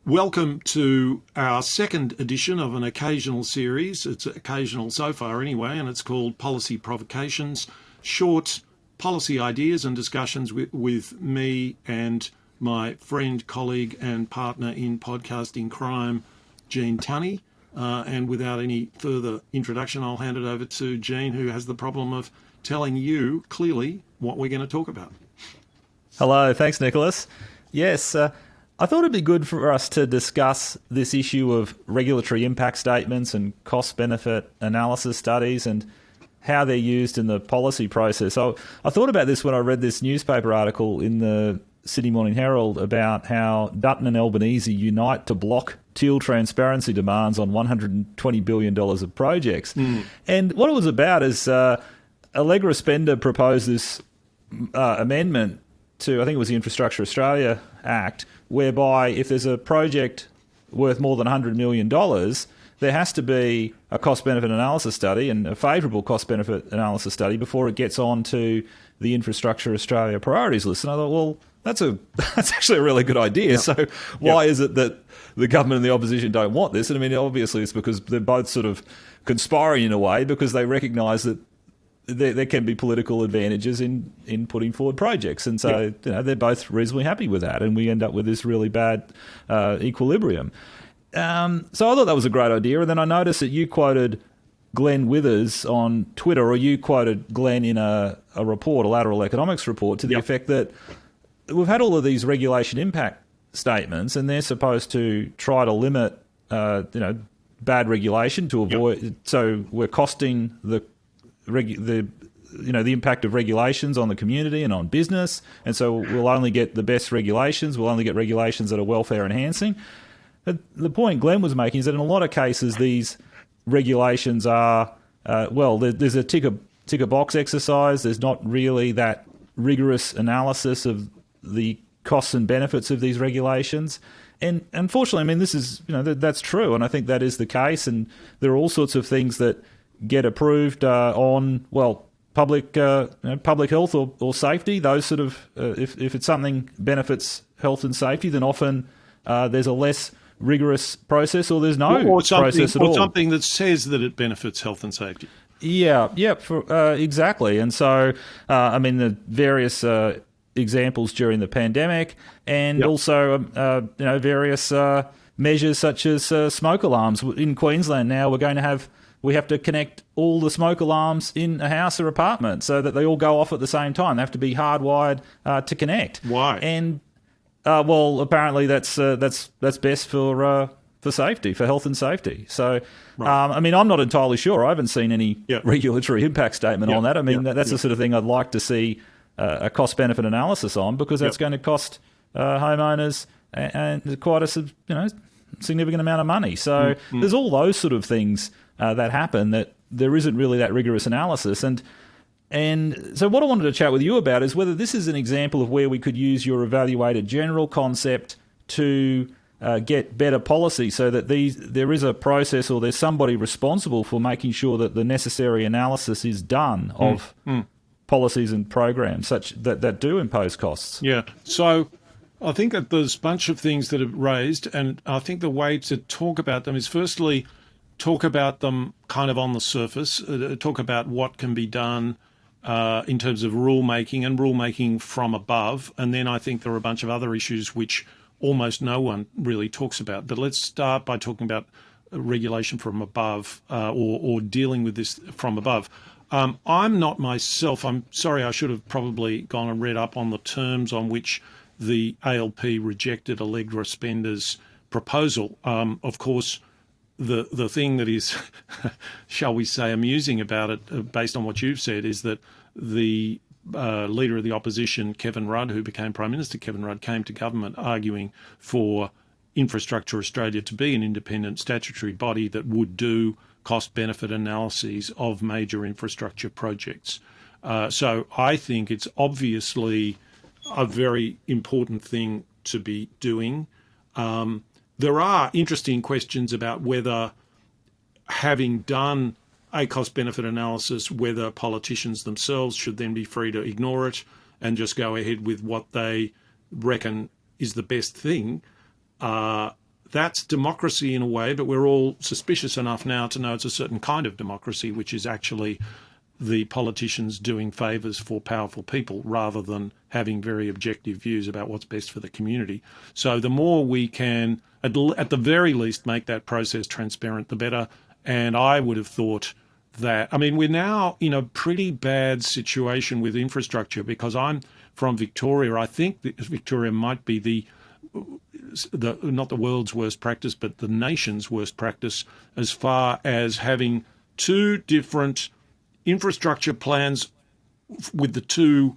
Welcome to our second edition of an occasional series. It's occasional so far anyway, and it's called Policy Provocations, short policy ideas and discussions with me and my friend, colleague and partner in podcasting crime, Jean Tunney. And without any further introduction, I'll hand it over to Jean, who has the problem of telling you clearly what we're going to talk about. Hello, thanks, Nicholas. Yes, I thought it'd be good for us to discuss this issue of regulatory impact statements and cost-benefit analysis studies and how they're used in the policy process. So I thought about this when I read this newspaper article in the Sydney Morning Herald about how Dutton and Albanese unite to block Teal transparency demands on $120 billion of projects. And what it was about is Allegra Spender proposed this amendment to, I think it was the Infrastructure Australia Act, whereby if there's a project worth more than $100 million, there has to be a cost-benefit analysis study and a favourable cost-benefit analysis study before it gets on to the Infrastructure Australia priorities list. And I thought, well, that's actually a really good idea. Yep. So why is it that the government and the opposition don't want this? And I mean, obviously it's because they're both sort of conspiring in a way because they recognise that there can be political advantages in putting forward projects. And so they're both reasonably happy with that. And we end up with this really bad equilibrium. So I thought that was a great idea. And then I noticed that you quoted Glenn Withers on Twitter, or you quoted Glenn in a report, a lateral economics report, to the effect that we've had all of these regulation impact statements and they're supposed to try to limit bad regulation to avoid so we're costing the impact of regulations on the community and on business, and so we'll only get the best regulations, we'll only get regulations that are welfare enhancing. But the point Glenn was making is that in a lot of cases these regulations are there's a tick a box exercise. There's not really that rigorous analysis of the costs and benefits of these regulations. And unfortunately, I mean, this is, that's true. And I think that is the case. And there are all sorts of things that get approved on, public health or safety. Those sort of, if it's something benefits health and safety, then often there's a less rigorous process, or there's no process at all. Or something that says that it benefits health and safety. Exactly. And so, the various examples during the pandemic, and also various measures such as smoke alarms in Queensland. Now we have to connect all the smoke alarms in a house or apartment so that they all go off at the same time. They have to be hardwired to connect. Why? And apparently that's best for safety, for health and safety. So, right. I'm not entirely sure. I haven't seen any regulatory impact statement on that. I mean, that's the sort of thing I'd like to see a cost-benefit analysis on, because that's going to cost homeowners and quite a significant amount of money. So there's all those sort of things that happen that there isn't really that rigorous analysis. And so what I wanted to chat with you about is whether this is an example of where we could use your evaluated general concept to get better policy, so that there is a process or there's somebody responsible for making sure that the necessary analysis is done of policies and programs such that do impose costs. Yeah. So I think that there's a bunch of things that are raised, and I think the way to talk about them is firstly talk about them kind of on the surface, talk about what can be done in terms of rulemaking and rulemaking from above. And then I think there are a bunch of other issues which almost no one really talks about. But let's start by talking about regulation from above or dealing with this from above. I'm not myself, I'm sorry, I should have probably gone and read up on the terms on which the ALP rejected Allegra Spender's proposal. Of course, the thing that is, shall we say, amusing about it, based on what you've said, is that the leader of the opposition, Kevin Rudd, who became Prime Minister, Kevin Rudd, came to government arguing for Infrastructure Australia to be an independent statutory body that would do cost-benefit analyses of major infrastructure projects. So I think it's obviously a very important thing to be doing. There are interesting questions about whether, having done a cost-benefit analysis, whether politicians themselves should then be free to ignore it and just go ahead with what they reckon is the best thing. that's democracy in a way, but we're all suspicious enough now to know it's a certain kind of democracy, which is actually the politicians doing favours for powerful people rather than having very objective views about what's best for the community. So the more we can, at the very least, make that process transparent, the better. And I would have thought that, I mean, we're now in a pretty bad situation with infrastructure because I'm from Victoria. I think that Victoria might be the not the world's worst practice, but the nation's worst practice as far as having two different infrastructure plans with the two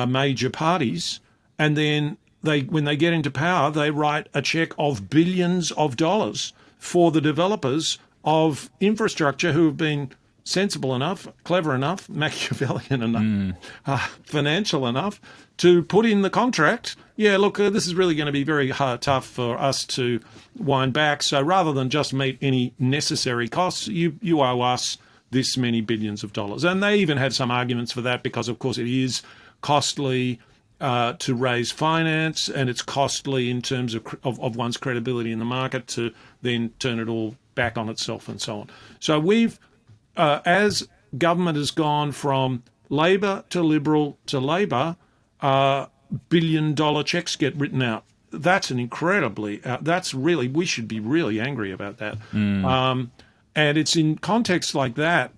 major parties, and then when they get into power, they write a check of billions of dollars for the developers of infrastructure who have been sensible enough, clever enough, Machiavellian enough, financial enough to put in the contract. Yeah, look, this is really going to be very tough for us to wind back. So rather than just meet any necessary costs, you owe us this many billions of dollars. And they even have some arguments for that because, of course, it is costly to raise finance, and it's costly in terms of one's credibility in the market to then turn it all back on itself and so on. So we've, as government has gone from Labor to Liberal to Labor, billion-dollar checks get written out. That's an incredibly, that's really, we should be really angry about that. And it's in contexts like that,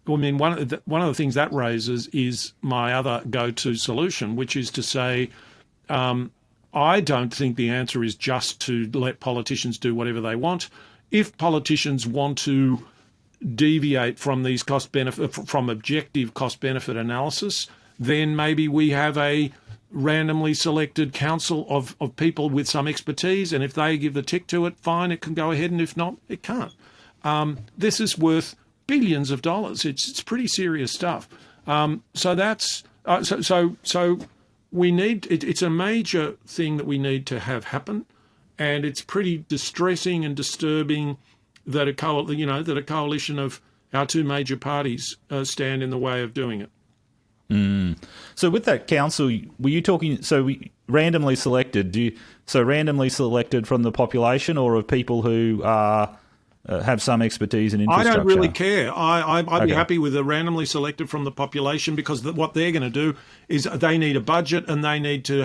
I mean, one of the things that raises is my other go-to solution, which is to say, I don't think the answer is just to let politicians do whatever they want. If politicians want to deviate from these from objective cost-benefit analysis, then maybe we have a randomly selected council of people with some expertise, and if they give the tick to it, fine, it can go ahead, and if not, it can't. This is worth billions of dollars. It's pretty serious stuff. So that's so we need. It's a major thing that we need to have happen, and it's pretty distressing and disturbing that a coalition of our two major parties stand in the way of doing it. So with that council, were you talking? So randomly selected? Randomly selected from the population or of people who are have some expertise in infrastructure? I don't really care. I'd be happy with a randomly selected from the population because what they're going to do is they need a budget and they need to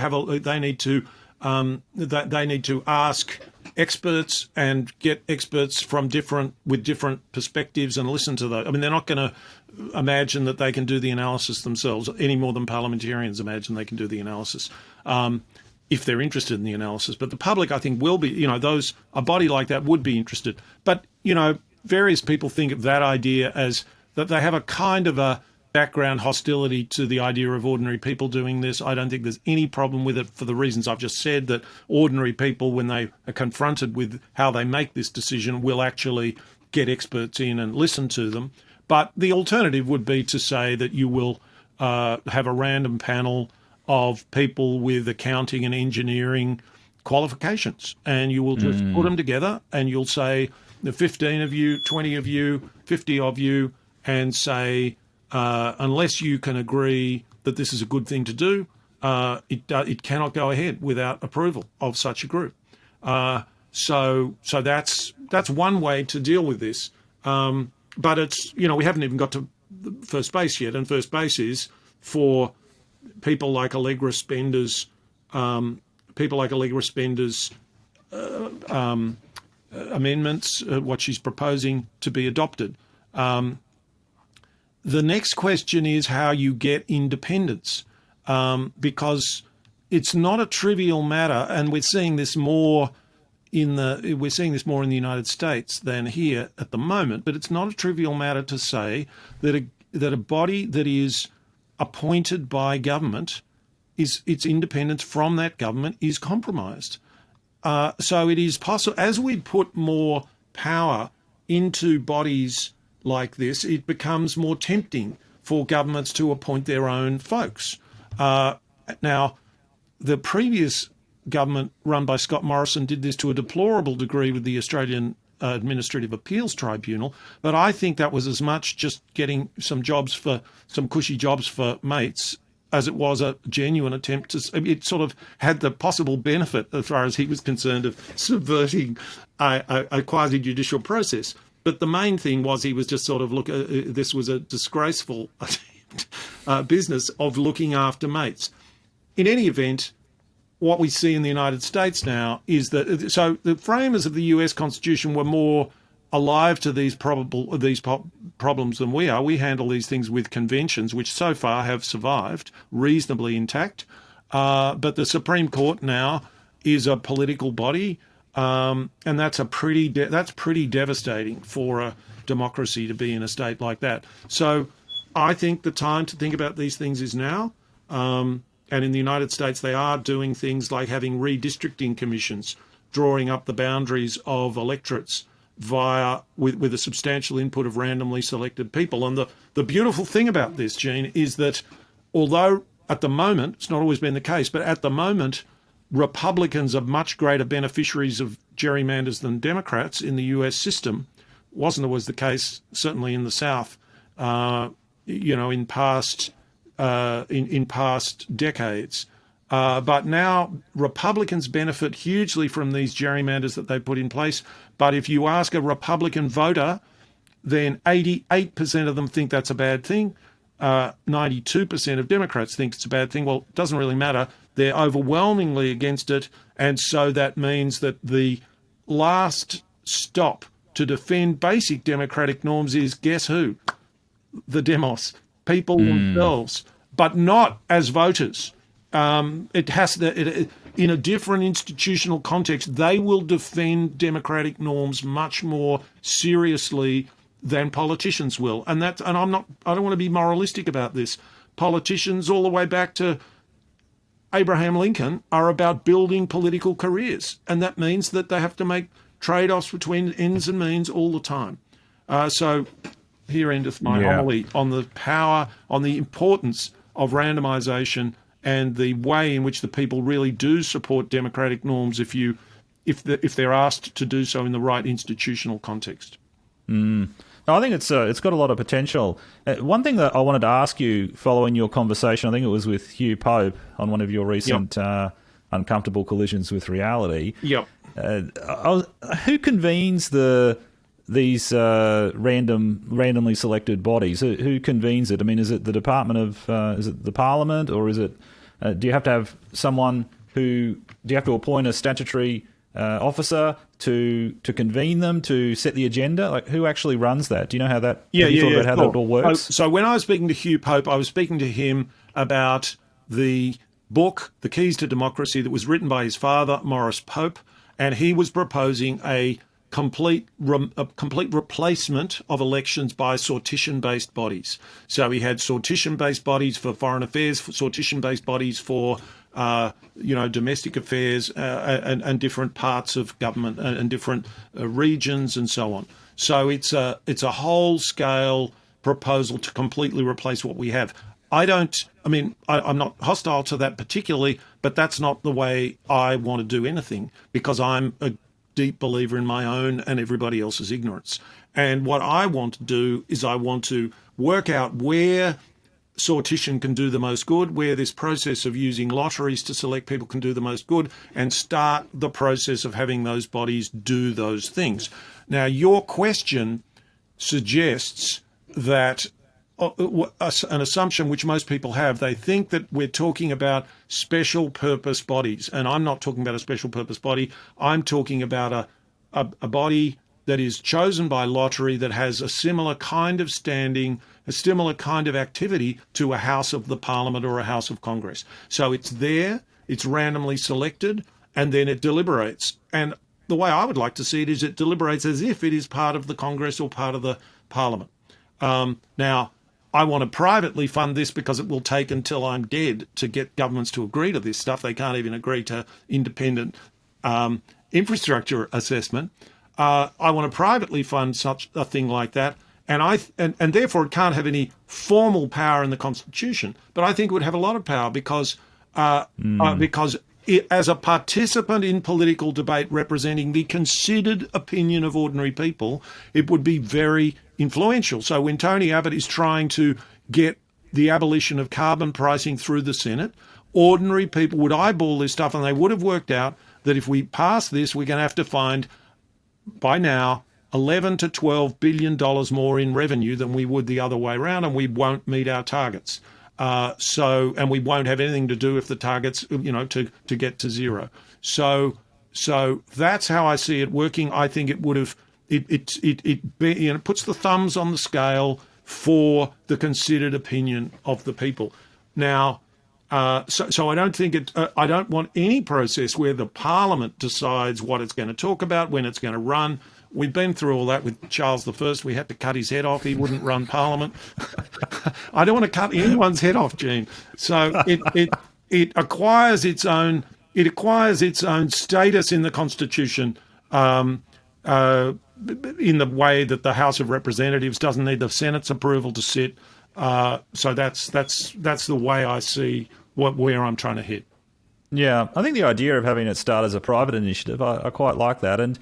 ask experts and get experts with different perspectives and listen to those. I mean, they're not going to imagine that they can do the analysis themselves any more than parliamentarians imagine they can do the analysis. If they're interested in the analysis. But the public, I think, will be, a body like that would be interested. But, various people think of that idea as that they have a kind of a background hostility to the idea of ordinary people doing this. I don't think there's any problem with it for the reasons I've just said, that ordinary people, when they are confronted with how they make this decision, will actually get experts in and listen to them. But the alternative would be to say that you will have a random panel of people with accounting and engineering qualifications, and you will just put them together and you'll say the 15 of you, 20 of you, 50 of you, and say, unless you can agree that this is a good thing to do, it cannot go ahead without approval of such a group. So that's one way to deal with this. But it's, we haven't even got to first base yet, and first base is for people like Allegra Spender's amendments, what she's proposing to be adopted. The next question is how you get independence, because it's not a trivial matter, and we're seeing this more in the United States than here at the moment. But it's not a trivial matter to say that a body that is appointed by government, its independence from that government is compromised. So it is possible, as we put more power into bodies like this, it becomes more tempting for governments to appoint their own folks. Now, the previous government run by Scott Morrison did this to a deplorable degree with the Australian Administrative Appeals Tribunal, but I think that was as much just getting some cushy jobs for mates as it was a genuine attempt to, it sort of had the possible benefit, as far as he was concerned, of subverting a quasi-judicial process. But the main thing was he was just sort of, this was a disgraceful business of looking after mates. In any event, what we see in the United States now is that, so the framers of the US Constitution were more alive to these problems than we are. We handle these things with conventions, which so far have survived reasonably intact. But the Supreme Court now is a political body, and that's pretty devastating for a democracy to be in a state like that. So I think the time to think about these things is now. And in the United States, they are doing things like having redistricting commissions, drawing up the boundaries of electorates with a substantial input of randomly selected people. And the beautiful thing about this, Gene, is that although at the moment, it's not always been the case, but at the moment, Republicans are much greater beneficiaries of gerrymanders than Democrats in the US system. Wasn't always the case, certainly in the South, in past decades. But now Republicans benefit hugely from these gerrymanders that they put in place. But if you ask a Republican voter, then 88% of them think that's a bad thing. 92% of Democrats think it's a bad thing. Well, it doesn't really matter. They're overwhelmingly against it. And so that means that the last stop to defend basic democratic norms is, guess who? The demos, people themselves, but not as voters. It has to, in a different institutional context, they will defend democratic norms much more seriously than politicians will. And I don't want to be moralistic about this. Politicians all the way back to Abraham Lincoln are about building political careers. And that means that they have to make trade-offs between ends and means all the time. So here endeth my homily on the power, on the importance of randomisation and the way in which the people really do support democratic norms if they're asked to do so in the right institutional context. No, I think it's got a lot of potential. One thing that I wanted to ask you following your conversation, I think it was with Hugh Pope on one of your recent Uncomfortable Collisions with Reality. Yep. Who convenes these randomly selected bodies? Who convenes it? I mean, is it the Department of is it the Parliament, or is it? Do you have to have someone do you have to appoint a statutory officer to convene them, to set the agenda? Like, who actually runs that? Do you know how that? Have you thought about how that all works? So when I was speaking to Hugh Pope, I was speaking to him about the book, The Keys to Democracy, that was written by his father, Maurice Pope, and he was proposing a complete replacement of elections by sortition-based bodies. So he had sortition-based bodies for foreign affairs, sortition-based bodies for domestic affairs, and different parts of government and different regions and so on. So it's a whole-scale proposal to completely replace what we have. I'm not hostile to that particularly, but that's not the way I want to do anything, because I'm a deep believer in my own and everybody else's ignorance. And what I want to do is I want to work out where sortition can do the most good, where this process of using lotteries to select people can do the most good, and start the process of having those bodies do those things. Now, your question suggests that an assumption which most people have. They think that we're talking about special purpose bodies, and I'm not talking about a special purpose body. I'm talking about a body that is chosen by lottery that has a similar kind of standing, a similar kind of activity to a House of the Parliament or a House of Congress. So it's there, it's randomly selected, and then it deliberates. And the way I would like to see it is it deliberates as if it is part of the Congress or part of the Parliament. Now, I want to privately fund this because it will take until I'm dead to get governments to agree to this stuff. They can't even agree to independent infrastructure assessment. I want to privately fund such a thing like that, and therefore it can't have any formal power in the Constitution. But I think it would have a lot of power because it, as a participant in political debate representing the considered opinion of ordinary people, it would be very influential. So when Tony Abbott is trying to get the abolition of carbon pricing through the Senate, ordinary people would eyeball this stuff and they would have worked out that if we pass this, we're going to have to find, by now, 11 to 12 billion dollars more in revenue than we would the other way around, and we won't meet our targets. And we won't have anything to do if the targets, to get to zero. So that's how I see it working. I think it would have it puts the thumbs on the scale for the considered opinion of the people. Now, so I don't think I don't want any process where the Parliament decides what it's going to talk about, when it's going to run. We've been through all that with Charles I. We had to cut his head off. He wouldn't run Parliament. I don't want to cut anyone's head off, Gene. So it acquires its own status in the Constitution, in the way that the House of Representatives doesn't need the Senate's approval to sit. So that's the way I see where I'm trying to hit. Yeah, I think the idea of having it start as a private initiative, I quite like that. And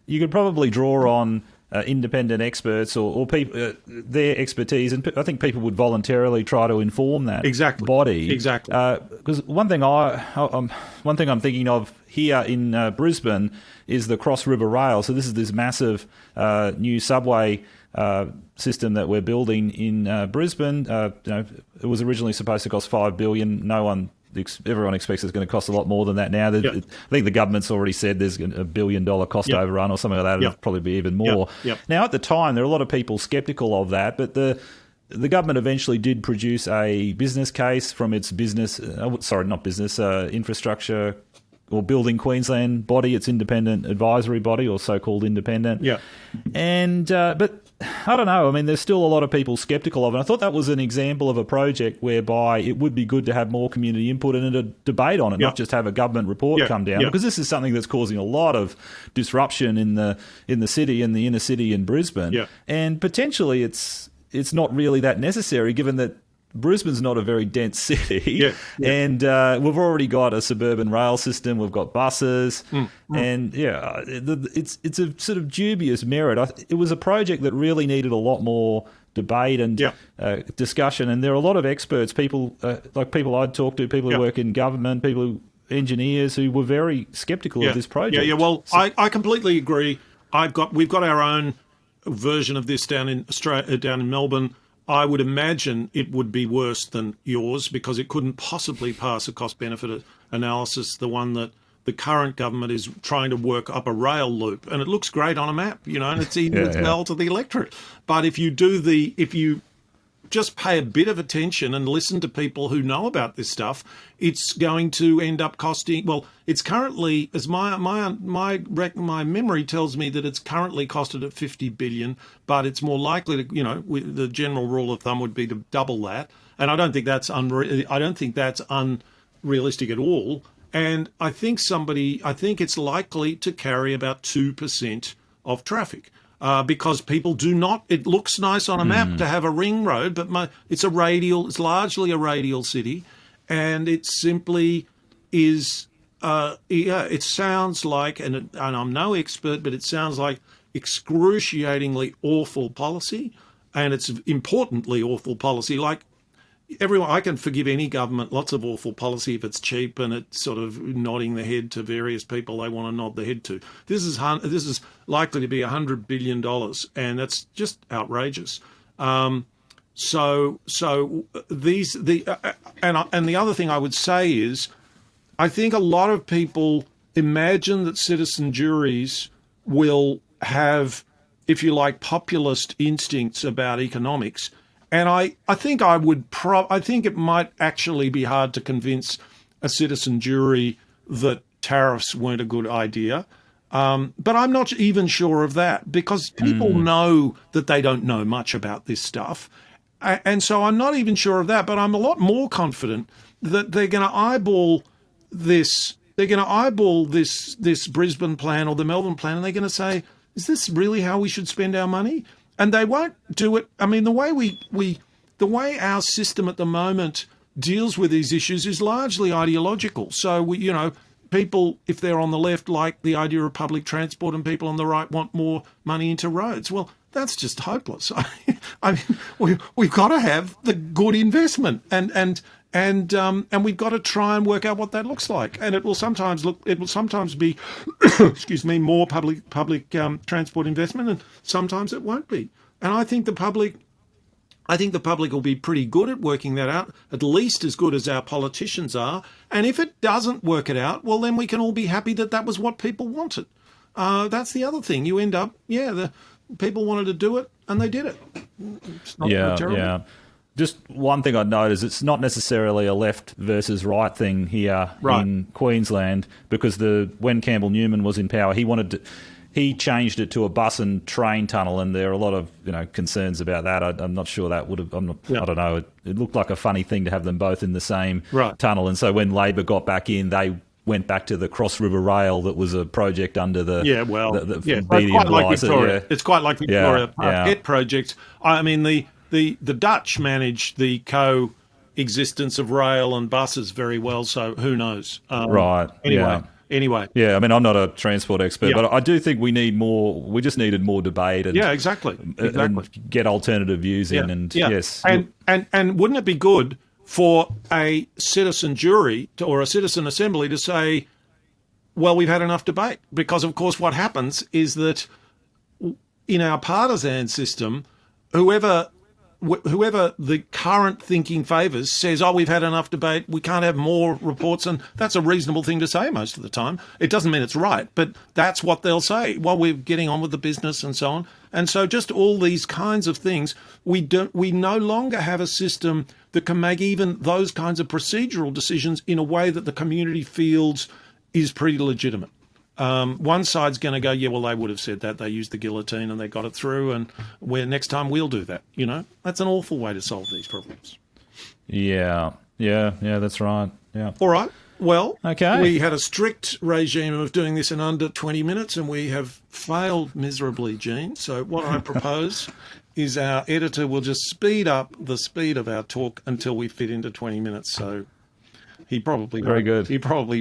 you could probably draw on independent experts or people, their expertise, and I think people would voluntarily try to inform that body. Exactly. Because one thing I'm thinking of here in Brisbane is the Cross River Rail. So this is this massive new subway system that we're building in Brisbane. It was originally supposed to cost $5 billion. Everyone expects it's going to cost a lot more than that now. I think the government's already said there's $1 billion cost overrun or something like that. It'll probably be even more. Now, at the time, there are a lot of people sceptical of that, but the government eventually did produce a business case from its infrastructure or Building Queensland body, its independent advisory body, or so-called independent. Yeah. And but I don't know. I mean, there's still a lot of people sceptical of it. I thought that was an example of a project whereby it would be good to have more community input and a debate on it, not just have a government report come down, because this is something that's causing a lot of disruption in the city, in the inner city in Brisbane. Yeah. And potentially it's not really that necessary, given that Brisbane's not a very dense city, and we've already got a suburban rail system. We've got buses, and it's a sort of dubious merit. It was a project that really needed a lot more debate and discussion. And there are a lot of experts, people I'd talked to, people who work in government, engineers who were very sceptical of this project. Well, I completely agree. We've got our own version of this down in Australia, down in Melbourne. I would imagine it would be worse than yours because it couldn't possibly pass a cost-benefit analysis, the one that the current government is trying to work up a rail loop. And it looks great on a map, and it's easy to sell to the electorate. But if you just pay a bit of attention and listen to people who know about this stuff, it's going to end up costing. Well, it's currently, as my memory tells me, that it's currently costed at $50 billion, but it's more likely to, the general rule of thumb would be to double that. And I don't think that's unrealistic at all. And I think it's likely to carry about 2% of traffic. Because people do not, it looks nice on a map to have a ring road, but it's largely a radial city, and it simply is, it sounds like, and I'm no expert, but it sounds like excruciatingly awful policy, and it's importantly awful policy. Like, I can forgive any government lots of awful policy if it's cheap and it's sort of nodding the head to various people they want to nod the head to. This is likely to be $100 billion, and that's just outrageous. And the other thing I would say is, I think a lot of people imagine that citizen juries will have, if you like, populist instincts about economics. And I think I think it might actually be hard to convince a citizen jury that tariffs weren't a good idea. But I'm not even sure of that, because people know that they don't know much about this stuff. And so I'm not even sure of that, but I'm a lot more confident that they're going to eyeball this. They're going to eyeball this Brisbane plan or the Melbourne plan, and they're going to say, is this really how we should spend our money? And they won't do it. I mean, the way our system at the moment deals with these issues is largely ideological. So people, if they're on the left, like the idea of public transport, and people on the right want more money into roads. Well, that's just hopeless. I mean, we've got to have the good investment, and we've got to try and work out what that looks like. And it will sometimes be, excuse me, more public transport investment, and sometimes it won't be. And I think the public will be pretty good at working that out, at least as good as our politicians are. And if it doesn't work it out, well, then we can all be happy that was what people wanted. That's the other thing. You end up, the people wanted to do it, and they did it. It's not terrible. Yeah. Just one thing I'd note is it's not necessarily a left versus right thing here in Queensland, because when Campbell Newman was in power, he changed it to a bus and train tunnel, and there are a lot of concerns about that. I'm not sure that would have. I don't know. It looked like a funny thing to have them both in the same tunnel, and so when Labor got back in, they went back to the Cross River Rail that was a project under the Beatty and Blythe. It's quite like Victoria Parkette project. I mean, the Dutch managed the coexistence of rail and buses very well, so who knows? Anyway. Yeah, I mean, I'm not a transport expert, but I do think we need more. We just needed more debate. And, exactly. And get alternative views in. And yes, and wouldn't it be good for a citizen jury or a citizen assembly to say, well, we've had enough debate? Because of course, what happens is that in our partisan system, whoever the current thinking favours says, we've had enough debate, we can't have more reports, and that's a reasonable thing to say most of the time. It doesn't mean it's right, but that's what they'll say while we're getting on with the business and so on. And so just all these kinds of things, we no longer have a system that can make even those kinds of procedural decisions in a way that the community feels is pretty legitimate. One side's going to go, they would have said that. They used the guillotine and they got it through, and next time we'll do that. That's an awful way to solve these problems. Yeah, that's right. Yeah. All right. Well, okay. We had a strict regime of doing this in under 20 minutes, and we have failed miserably, Gene. So what I propose is our editor will just speed up the speed of our talk until we fit into 20 minutes. So he probably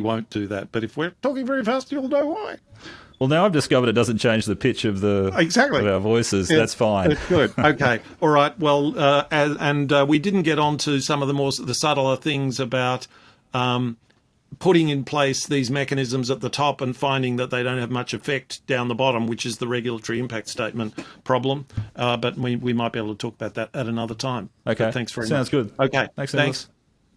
won't do that. But if we're talking very fast, you'll know why. Well, now I've discovered it doesn't change the pitch of of our voices. That's fine. That's good. Okay. All right. Well, we didn't get on to some of the subtler things about putting in place these mechanisms at the top and finding that they don't have much effect down the bottom, which is the regulatory impact statement problem. But we might be able to talk about that at another time. Okay. But thanks very much. Sounds good. Okay. Thanks.